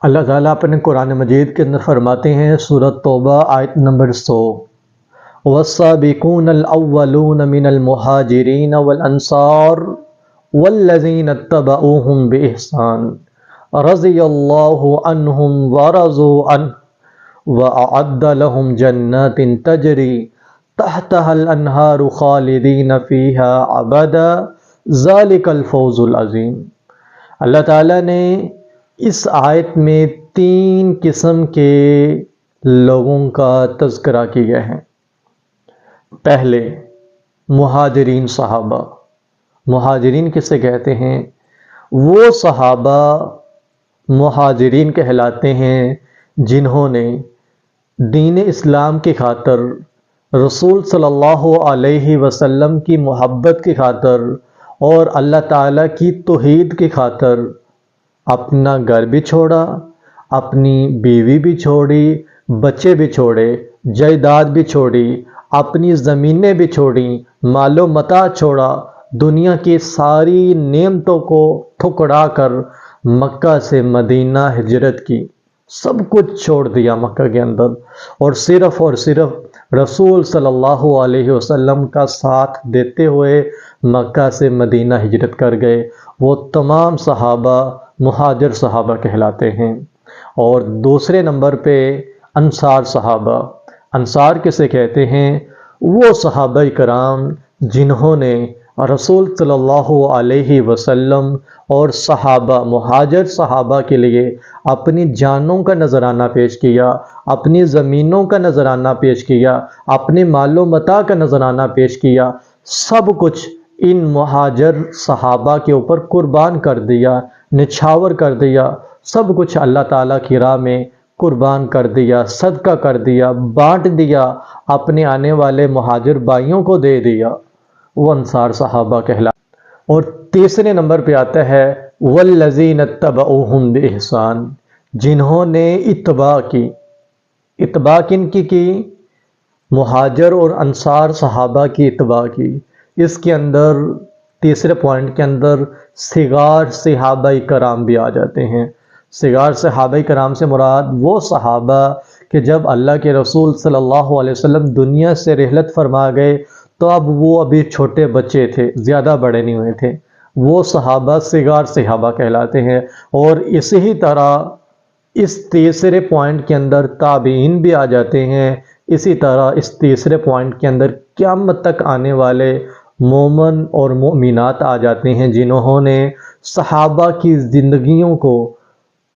اللہ تعالیٰ اپنے قرآن مجید کے اندر فرماتے ہیں سورۃ توبہ آیت نمبر 100 والسابقون الاولون من المہاجرین والانصار والذین اتبعوہم بإحسان رضی اللہ عنہم ورضوا عنہ وأعد لهم جنات تجری تحتها الانہار خالدین فیہا ابدا ذالک الفوز العظیم۔ اللہ تعالیٰ نے اس آیت میں 3 قسم کے لوگوں کا تذکرہ کیا ہے۔ پہلے مہاجرین صحابہ۔ مہاجرین کسے کہتے ہیں؟ وہ صحابہ مہاجرین کہلاتے ہیں جنہوں نے دین اسلام کی خاطر، رسول صلی اللہ علیہ وسلم کی محبت کی خاطر اور اللہ تعالیٰ کی توحید کی خاطر اپنا گھر بھی چھوڑا، اپنی بیوی بھی چھوڑی، بچے بھی چھوڑے، جائیداد بھی چھوڑی، اپنی زمینیں بھی چھوڑیں، مال و متاع چھوڑا، دنیا کی ساری نعمتوں کو ٹھکرا کر مکہ سے مدینہ ہجرت کی، سب کچھ چھوڑ دیا مکہ کے اندر، اور صرف رسول صلی اللہ علیہ وسلم کا ساتھ دیتے ہوئے مکہ سے مدینہ ہجرت کر گئے۔ وہ تمام صحابہ مہاجر صحابہ کہلاتے ہیں۔ اور دوسرے نمبر پہ انصار صحابہ۔ انصار کسے کہتے ہیں؟ وہ صحابہ کرام جنہوں نے رسول صلی اللہ علیہ وسلم اور صحابہ مہاجر صحابہ کے لیے اپنی جانوں کا نذرانہ پیش کیا، اپنی زمینوں کا نذرانہ پیش کیا، اپنے مال و متاع کا نذرانہ پیش کیا، سب کچھ ان مہاجر صحابہ کے اوپر قربان کر دیا، نچھاور کر دیا، سب کچھ اللہ تعالیٰ کی راہ میں قربان کر دیا، صدقہ کر دیا، بانٹ دیا، اپنے آنے والے مہاجر بھائیوں کو دے دیا، وہ انصار صحابہ کہلاتے۔ اور تیسرے نمبر پہ آتا ہے والذین اتبعوہم بإحسان، جنہوں نے اتباع کی۔ اتباع کن کی؟ مہاجر اور انصار صحابہ کی اتباع کی۔ اس کے اندر تیسرے پوائنٹ کے اندر صغار صحابہ کرام بھی آ جاتے ہیں۔ صغار صحابہ کرام سے مراد وہ صحابہ کہ جب اللہ کے رسول صلی اللہ علیہ وسلم دنیا سے رحلت فرما گئے تو اب وہ ابھی چھوٹے بچے تھے، زیادہ بڑے نہیں ہوئے تھے، وہ صحابہ صغار صحابہ کہلاتے ہیں۔ اور اسی طرح اس تیسرے پوائنٹ کے اندر تابعین بھی آ جاتے ہیں۔ اسی طرح اس تیسرے پوائنٹ کے اندر قیامت تک آنے والے مومن اور مومنات آ جاتے ہیں جنہوں نے صحابہ کی زندگیوں کو